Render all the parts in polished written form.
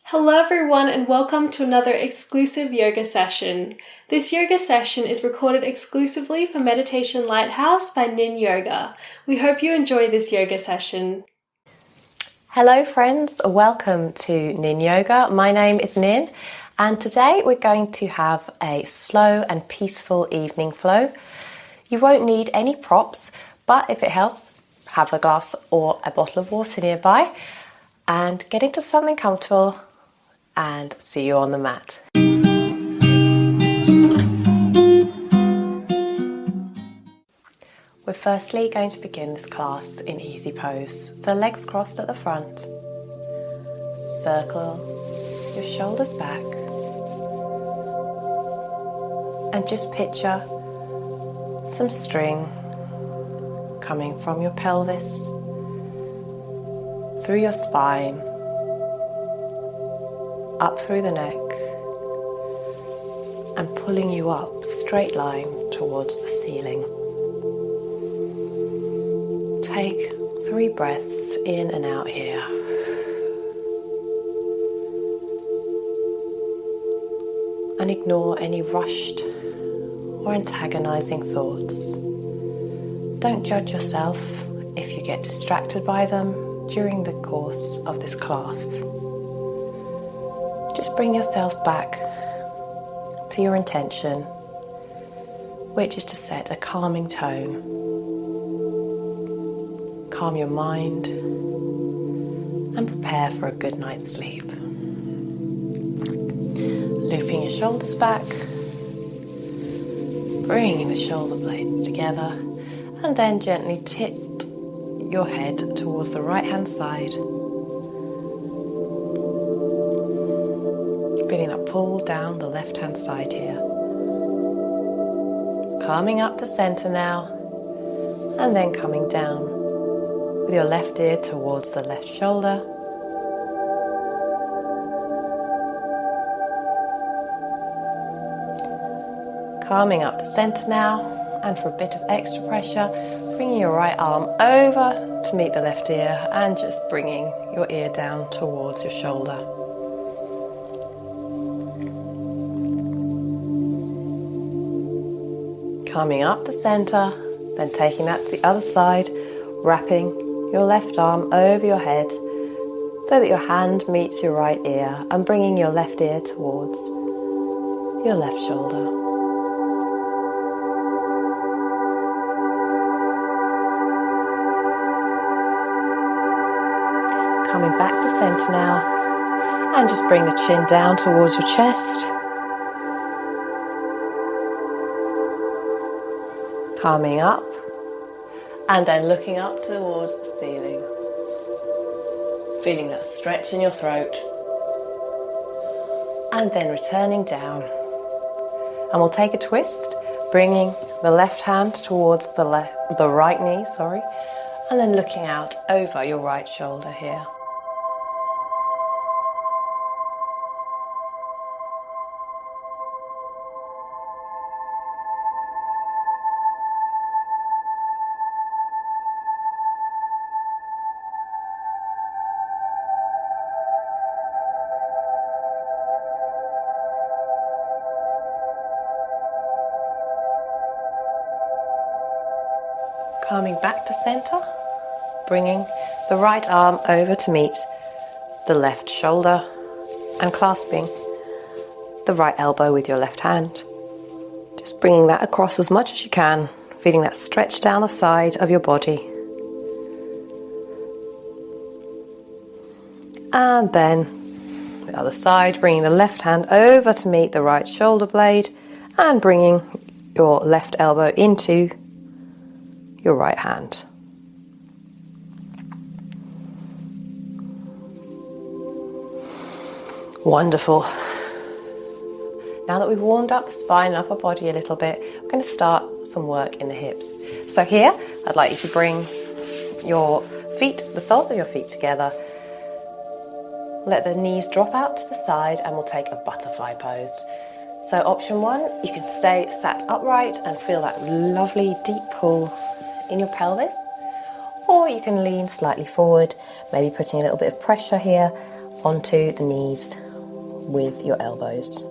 Hello everyone and welcome to another exclusive yoga session. This yoga session is recorded exclusively for Meditation Lighthouse by Nin Yoga. We hope you enjoy this yoga session. Hello friends, welcome to Nin Yoga. My name is Nin and today we're going to have a slow and peaceful evening flow. You won't need any props, but if it helps, have a glass or a bottle of water nearby and get into something comfortable and see you on the mat. We're firstly going to begin this class in easy pose. So legs crossed at the front. Circle your shoulders back. And just picture some string coming from your pelvis, through your spine, up through the neck, and pulling you up, straight line towards the ceiling. Take 3 breaths in and out here. And ignore any rushed or antagonizing thoughts. Don't judge yourself if you get distracted by them during the course of this class. Just bring yourself back to your intention, which is to set a calming tone. Calm your mind and prepare for a good night's sleep. Looping your shoulders back, bringing the shoulder blades together, and then gently tilt your head towards the right hand side. Feeling that pull down the left hand side here. Coming up to center now, and then coming down with your left ear towards the left shoulder. Coming up to center now, and for a bit of extra pressure, bringing your right arm over to meet the left ear and just bringing your ear down towards your shoulder. Coming up to center, then taking that to the other side, wrapping your left arm over your head so that your hand meets your right ear and bringing your left ear towards your left shoulder. Coming back to center now, and just bring the chin down towards your chest. Coming up, and then looking up towards the ceiling. Feeling that stretch in your throat. And then returning down. And we'll take a twist, bringing the left hand towards the right knee, and then looking out over your right shoulder here. Coming back to center, bringing the right arm over to meet the left shoulder and clasping the right elbow with your left hand. Just bringing that across as much as you can, feeling that stretch down the side of your body. And then the other side, bringing the left hand over to meet the right shoulder blade and bringing your left elbow into your right hand. Wonderful. Now that we've warmed up the spine and upper body a little bit, we're going to start some work in the hips. So here, I'd like you to bring your feet, the soles of your feet together. Let the knees drop out to the side and we'll take a butterfly pose. So option 1, you can stay sat upright and feel that lovely deep pull in your pelvis. or you can lean slightly forward, maybe putting a little bit of pressure here onto the knees with your elbows.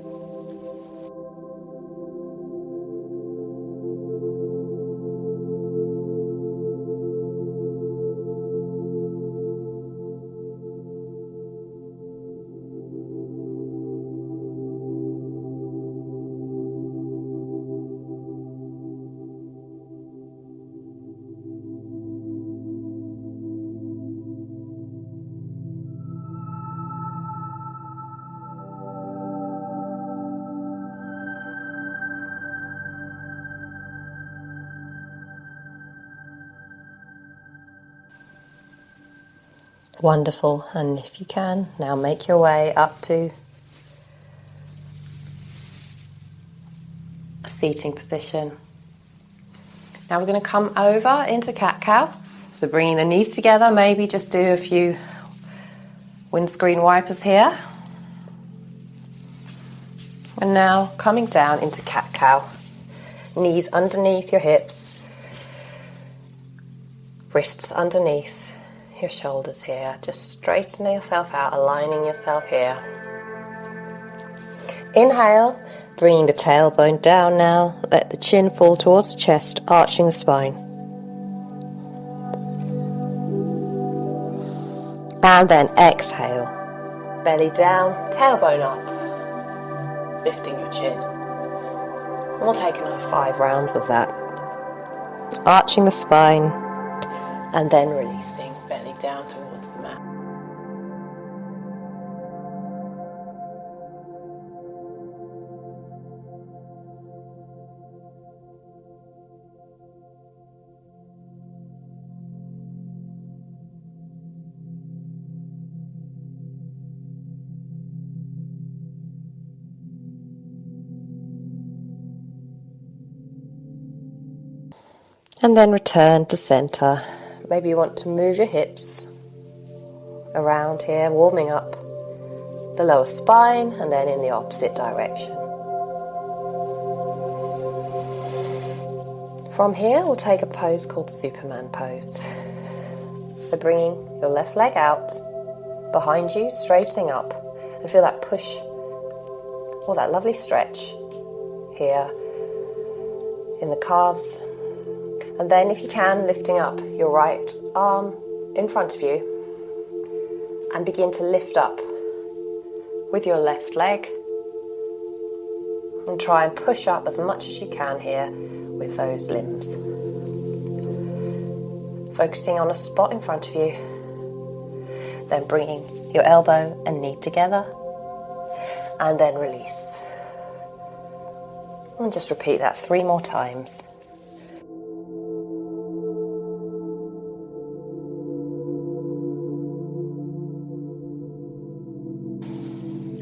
Wonderful, and if you can, now make your way up to a seating position. Now we're going to come over into cat-cow, so bringing the knees together, maybe just do a few windscreen wipers here. And now coming down into cat-cow, knees underneath your hips, wrists underneath your shoulders here, just straightening yourself out, aligning yourself here. Inhale, bringing the tailbone down now, let the chin fall towards the chest, arching the spine. And then exhale, belly down, tailbone up, lifting your chin. And we'll take another 5 rounds of that. Arching the spine, and then releasing, belly down towards the mat. And then return to center. Maybe you want to move your hips around here, warming up the lower spine, and then in the opposite direction. From here, we'll take a pose called Superman pose. So bringing your left leg out, behind you, straightening up, and feel that push, or that lovely stretch here in the calves. And then, if you can, lifting up your right arm in front of you and begin to lift up with your left leg. And try and push up as much as you can here with those limbs. Focusing on a spot in front of you. Then bringing your elbow and knee together. And then release. And just repeat that 3 more times.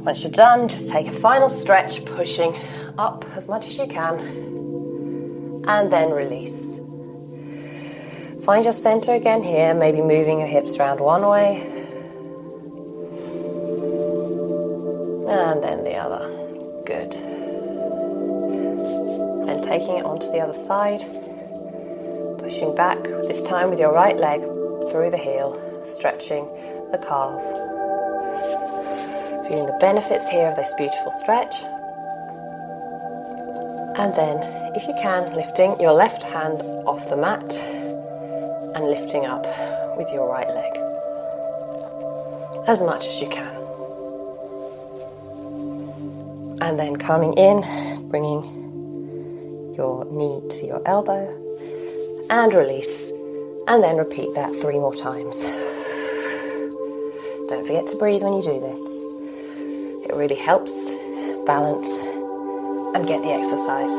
Once you're done, just take a final stretch, pushing up as much as you can, and then release. Find your center again here, maybe moving your hips around one way, and then the other. Good. Then taking it onto the other side, pushing back, this time with your right leg through the heel, stretching the calf. Feeling the benefits here of this beautiful stretch. And then, if you can, lifting your left hand off the mat and lifting up with your right leg as much as you can. And then coming in, bringing your knee to your elbow and release. And then repeat that 3 more times. Don't forget to breathe when you do this. It really helps balance and get the exercise.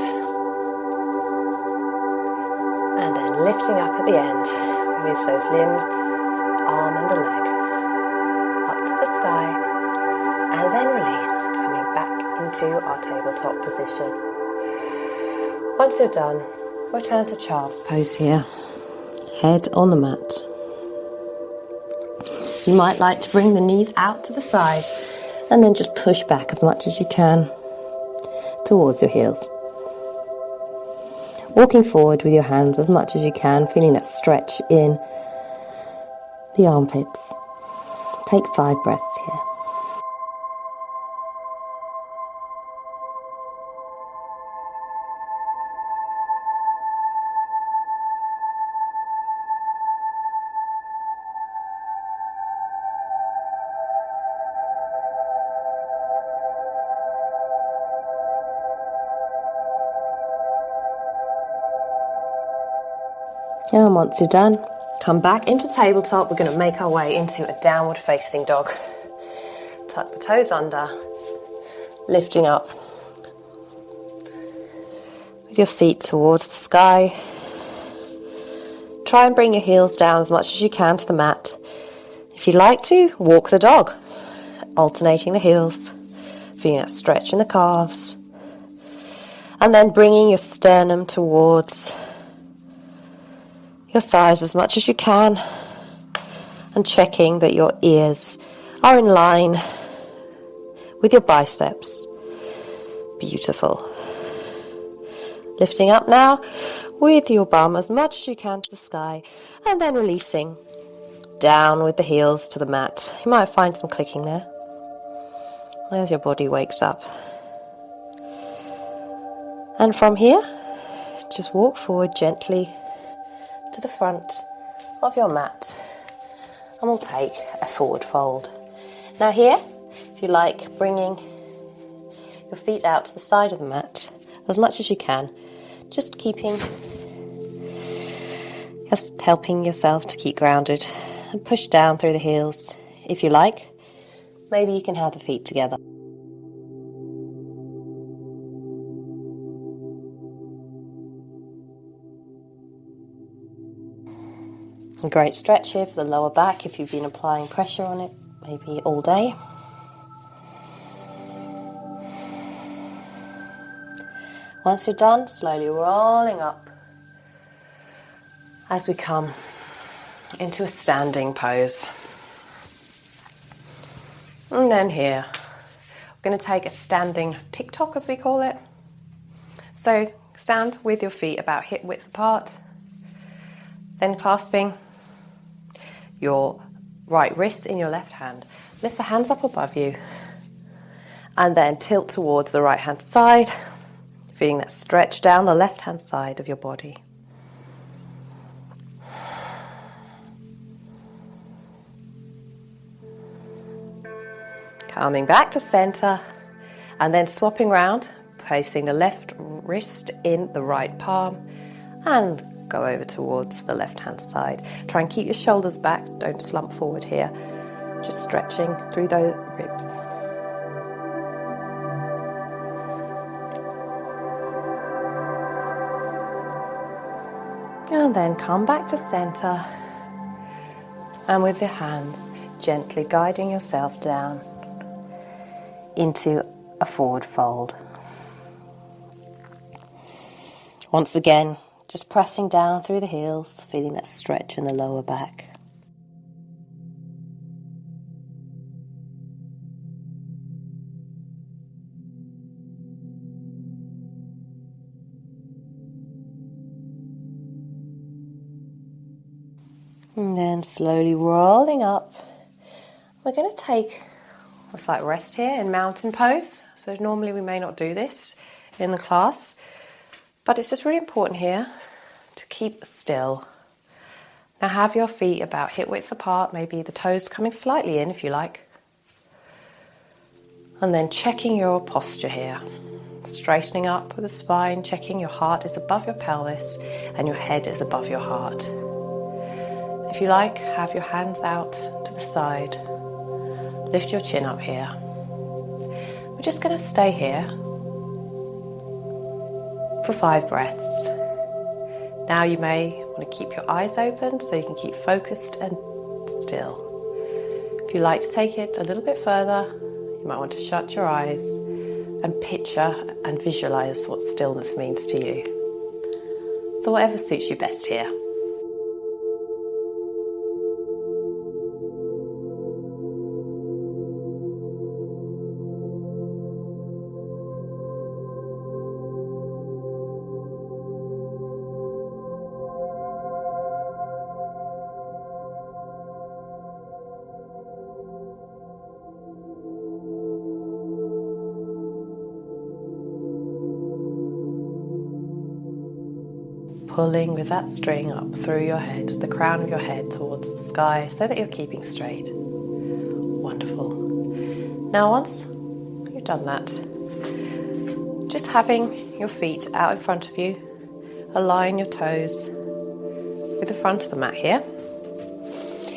And then lifting up at the end with those limbs, arm and the leg, up to the sky, and then release, coming back into our tabletop position. Once you're done, return to child's pose here, head on the mat. You might like to bring the knees out to the side and then just push back as much as you can towards your heels. Walking forward with your hands as much as you can, feeling that stretch in the armpits. Take 5 breaths here. And once you're done, come back into tabletop. We're going to make our way into a downward facing dog. Tuck the toes under, lifting up with your feet towards the sky. Try and bring your heels down as much as you can to the mat. If you'd like to, walk the dog, alternating the heels, feeling that stretch in the calves. And then bringing your sternum towards your thighs as much as you can, and checking that your ears are in line with your biceps. Beautiful. Lifting up now with your bum as much as you can to the sky, and then releasing down with the heels to the mat. You might find some clicking there as your body wakes up. And from here, just walk forward gently to the front of your mat, and we'll take a forward fold. Now here, if you like, bringing your feet out to the side of the mat as much as you can, just helping yourself to keep grounded, and push down through the heels. If you like, maybe you can have the feet together. A great stretch here for the lower back if you've been applying pressure on it, maybe all day. Once you're done, slowly rolling up as we come into a standing pose. And then here, we're going to take a standing tick-tock, as we call it. So stand with your feet about hip width apart, then clasping your right wrist in your left hand. Lift the hands up above you and then tilt towards the right hand side, feeling that stretch down the left hand side of your body. Coming back to center and then swapping round, placing the left wrist in the right palm and go over towards the left-hand side. Try and keep your shoulders back, don't slump forward here. Just stretching through those ribs. And then come back to center. And with your hands, gently guiding yourself down into a forward fold. Once again, just pressing down through the heels, feeling that stretch in the lower back. And then slowly rolling up. We're going to take a slight rest here in mountain pose. So normally we may not do this in the class, but it's just really important here to keep still. Now have your feet about hip width apart, maybe the toes coming slightly in if you like. And then checking your posture here. Straightening up with the spine, checking your heart is above your pelvis and your head is above your heart. If you like, have your hands out to the side. Lift your chin up here. We're just going to stay here for 5 breaths. Now you may want to keep your eyes open so you can keep focused and still. If you like to take it a little bit further, you might want to shut your eyes and picture and visualize what stillness means to you. So whatever suits you best here. pulling with that string up through your head, the crown of your head towards the sky, so that you're keeping straight. Wonderful. Now once you've done that, just having your feet out in front of you, align your toes with the front of the mat here.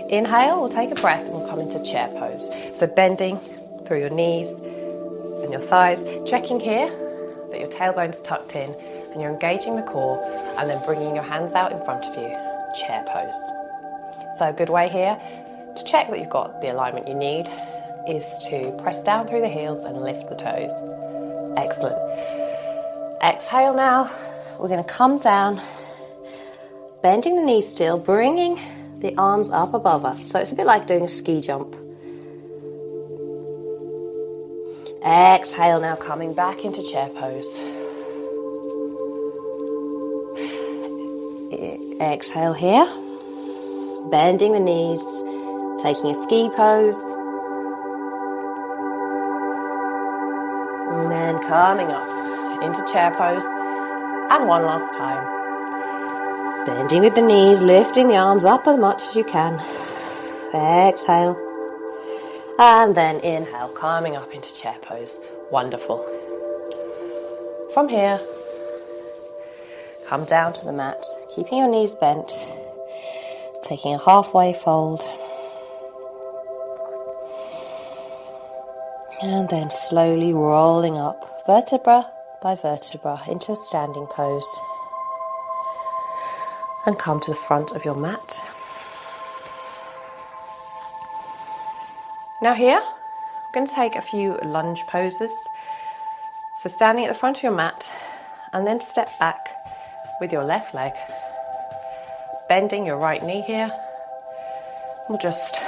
Inhale, we'll take a breath and we'll come into chair pose. So bending through your knees and your thighs, checking here that your tailbone's tucked in and you're engaging the core, and then bringing your hands out in front of you, chair pose. So a good way here to check that you've got the alignment you need is to press down through the heels and lift the toes. Excellent. Exhale now. We're going to come down, bending the knees still, bringing the arms up above us. So it's a bit like doing a ski jump. Exhale now, coming back into chair pose. Exhale here, bending the knees, taking a ski pose. And then coming up into chair pose. And one last time. Bending with the knees, lifting the arms up as much as you can. Exhale. And then inhale, coming up into chair pose. Wonderful. From here, come down to the mat, keeping your knees bent, taking a halfway fold. And then slowly rolling up, vertebra by vertebra, into a standing pose. And come to the front of your mat. Now here, I'm going to take a few lunge poses. So standing at the front of your mat, and then step back with your left leg. Bending your right knee here. We'll just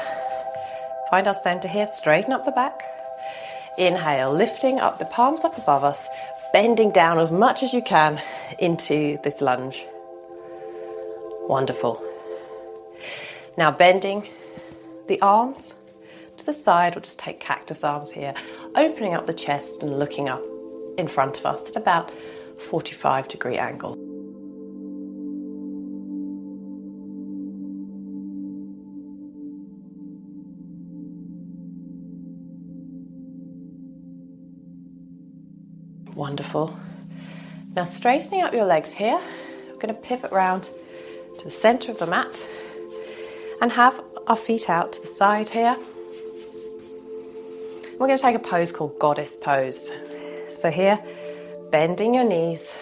find our center here, straighten up the back. Inhale, lifting up the palms up above us, bending down as much as you can into this lunge. Wonderful. Now bending the arms to the side, we'll just take cactus arms here, opening up the chest and looking up in front of us at about 45-degree angle. Wonderful. Now straightening up your legs here, we're going to pivot round to the center of the mat and have our feet out to the side here. We're going to take a pose called goddess pose. So here, bending your knees,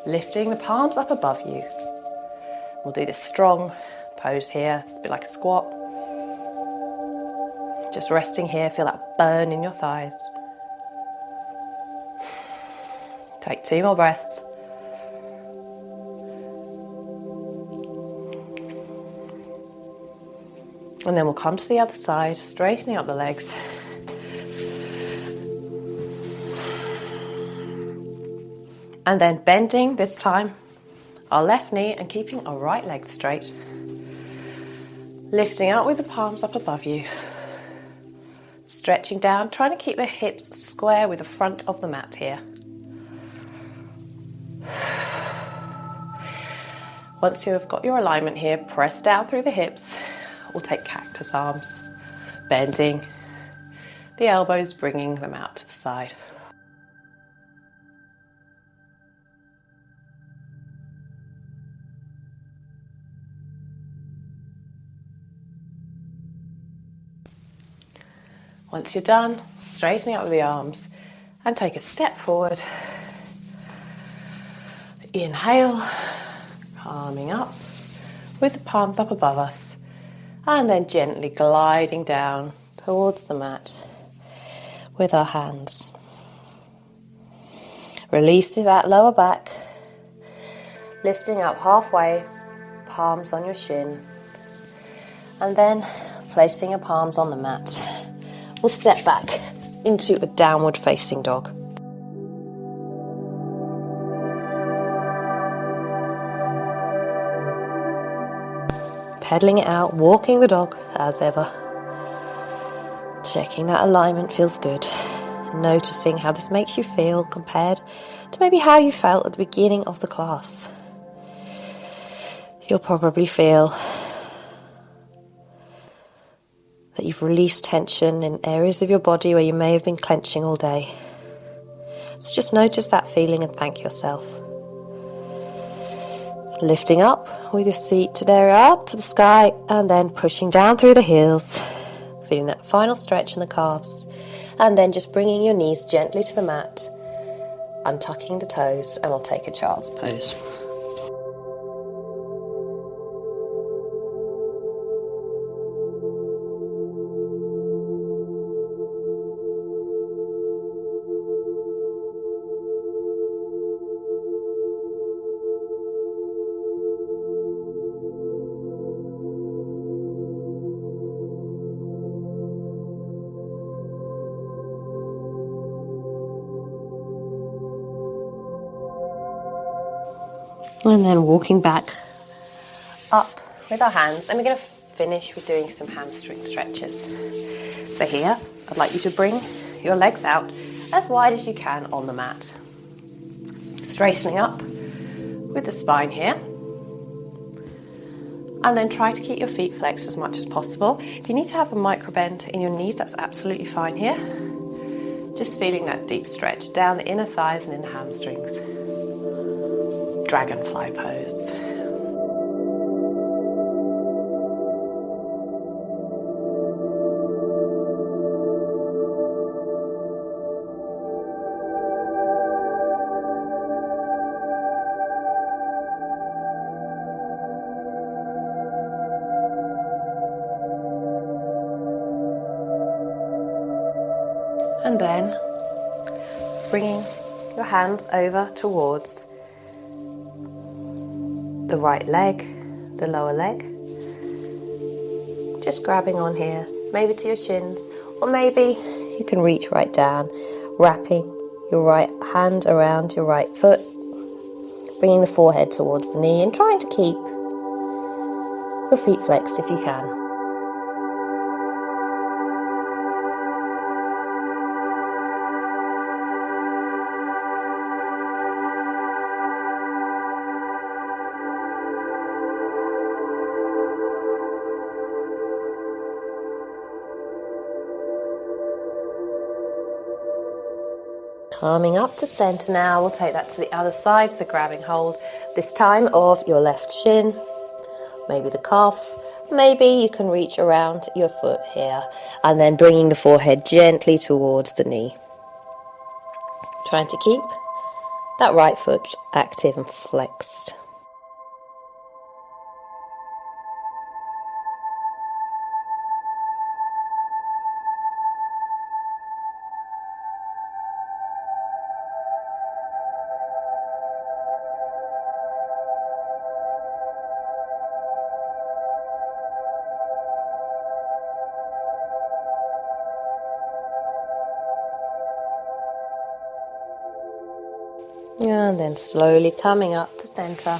lifting the palms up above you. We'll do this strong pose here, it's a bit like a squat. Just resting here, feel that burn in your thighs. Take 2 more breaths. And then we'll come to the other side, straightening up the legs. And then bending this time our left knee and keeping our right leg straight. Lifting up with the palms up above you. Stretching down, trying to keep the hips square with the front of the mat here. Once you have got your alignment here, press down through the hips. We'll take cactus arms, bending the elbows, bringing them out to the side. Once you're done, straightening up with the arms and take a step forward. Inhale, calming up with the palms up above us, and then gently gliding down towards the mat with our hands. Releasing that lower back, lifting up halfway, palms on your shin, and then placing your palms on the mat. We'll step back into a downward facing dog. Pedaling it out, walking the dog as ever. Checking that alignment feels good. Noticing how this makes you feel compared to maybe how you felt at the beginning of the class. You'll probably feel that you've released tension in areas of your body where you may have been clenching all day. So just notice that feeling and thank yourself. Lifting up with your seat today up to the sky and then pushing down through the heels. Feeling that final stretch in the calves. And then just bringing your knees gently to the mat, untucking the toes, and we'll take a child's pose. And then walking back up with our hands. And we're going to finish with doing some hamstring stretches. So here, I'd like you to bring your legs out as wide as you can on the mat. Straightening up with the spine here. And then try to keep your feet flexed as much as possible. If you need to have a micro bend in your knees, that's absolutely fine here. Just feeling that deep stretch down the inner thighs and in the hamstrings. Dragonfly pose. And then bringing your hands over towards the right leg, the lower leg. Just grabbing on here, maybe to your shins, or maybe you can reach right down, wrapping your right hand around your right foot, bringing the forehead towards the knee and trying to keep your feet flexed if you can. Coming up to center now, we'll take that to the other side, so grabbing hold this time of your left shin, maybe the calf, maybe you can reach around your foot here, and then bringing the forehead gently towards the knee. Trying to keep that right foot active and flexed. And then slowly coming up to center.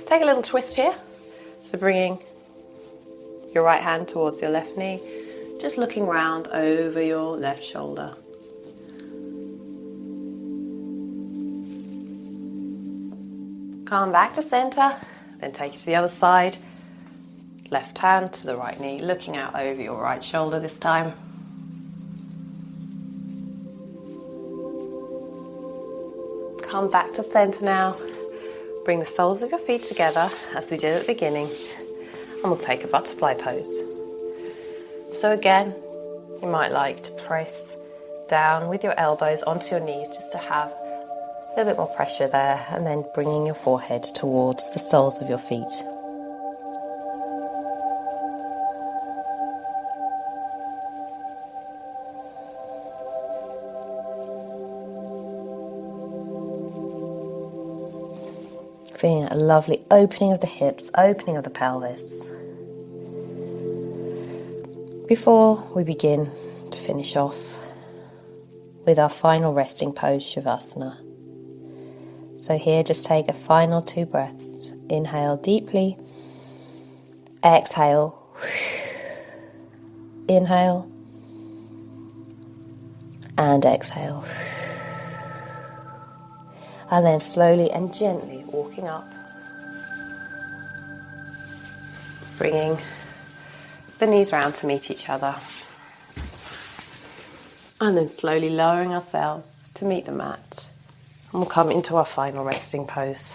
Take a little twist here. So bringing your right hand towards your left knee, just looking round over your left shoulder. Come back to center, then take it to the other side. Left hand to the right knee, looking out over your right shoulder this time. Come back to center now. Bring the soles of your feet together as we did at the beginning, and we'll take a butterfly pose. So again, you might like to press down with your elbows onto your knees just to have a little bit more pressure there, and then bringing your forehead towards the soles of your feet. Feeling a lovely opening of the hips, opening of the pelvis. Before we begin to finish off with our final resting pose, Shavasana. So here, just take a final 2 breaths. Inhale deeply. Exhale. Inhale. And exhale. And then slowly and gently walking up Bringing the knees round to meet each other. And then slowly lowering ourselves to meet the mat. And we'll come into our final resting pose.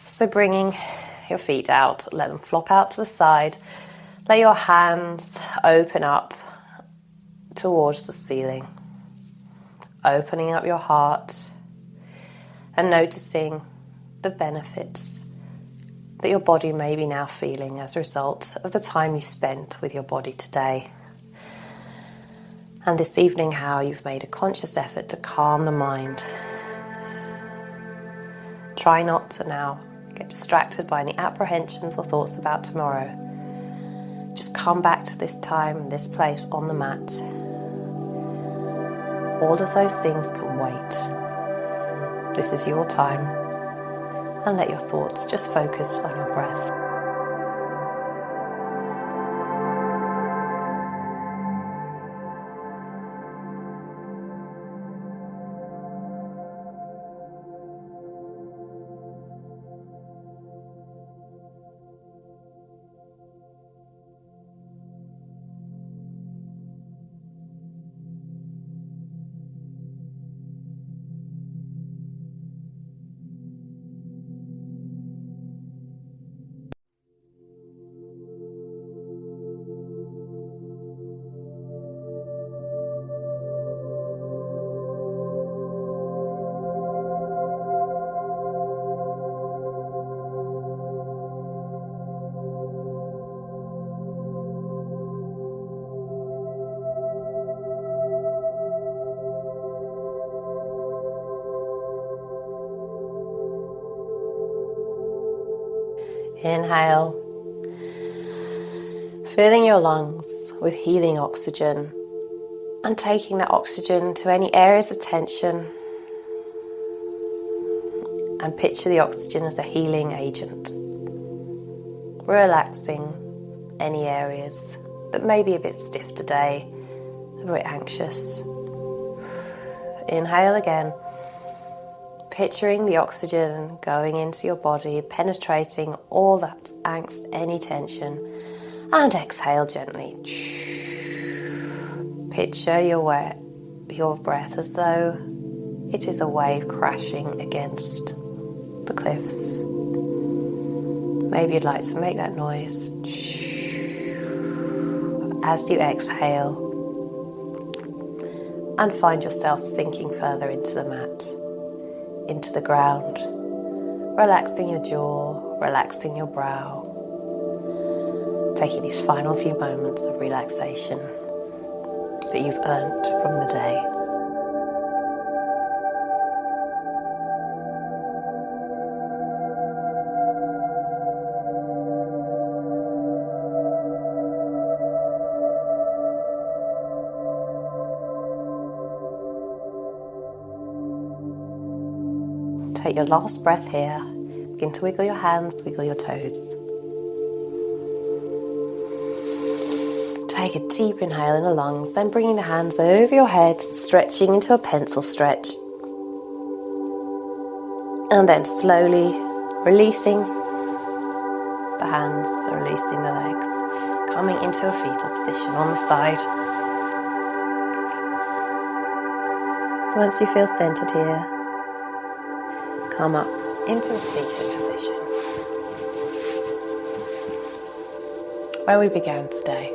So bringing your feet out, let them flop out to the side. Let your hands open up towards the ceiling. Opening up your heart and noticing the benefits that your body may be now feeling as a result of the time you spent with your body today. And this evening, how you've made a conscious effort to calm the mind. Try not to now get distracted by any apprehensions or thoughts about tomorrow. Just come back to this time, this place on the mat. All of those things can wait. This is your time. And let your thoughts just focus on your breath. Inhale, filling your lungs with healing oxygen and taking that oxygen to any areas of tension, and picture the oxygen as a healing agent, relaxing any areas that may be a bit stiff today, a bit anxious. Inhale again. Picturing the oxygen going into your body, penetrating all that angst, any tension, and exhale gently. Picture your breath as though it is a wave crashing against the cliffs. Maybe you'd like to make that noise as you exhale and find yourself sinking further into the mat, into the ground, relaxing your jaw, relaxing your brow, taking these final few moments of relaxation that you've earned from the day. Take your last breath here. Begin to wiggle your hands, wiggle your toes. Take a deep inhale in the lungs, then bringing the hands over your head, stretching into a pencil stretch. And then slowly releasing the hands, releasing the legs, coming into a fetal position on the side. Once you feel centered here, come up into a seated position, where we began today.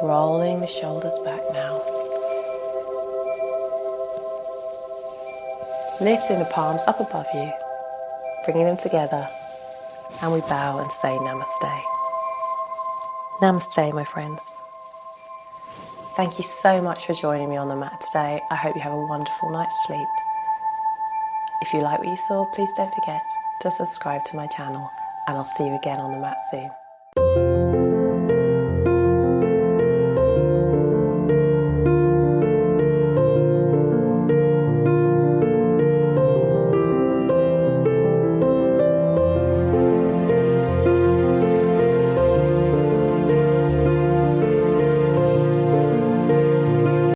Rolling the shoulders back now. Lifting the palms up above you, bringing them together, and we bow and say namaste. Namaste, my friends. Thank you so much for joining me on the mat today. I hope you have a wonderful night's sleep. If you like what you saw, please don't forget to subscribe to my channel, and I'll see you again on the mat soon.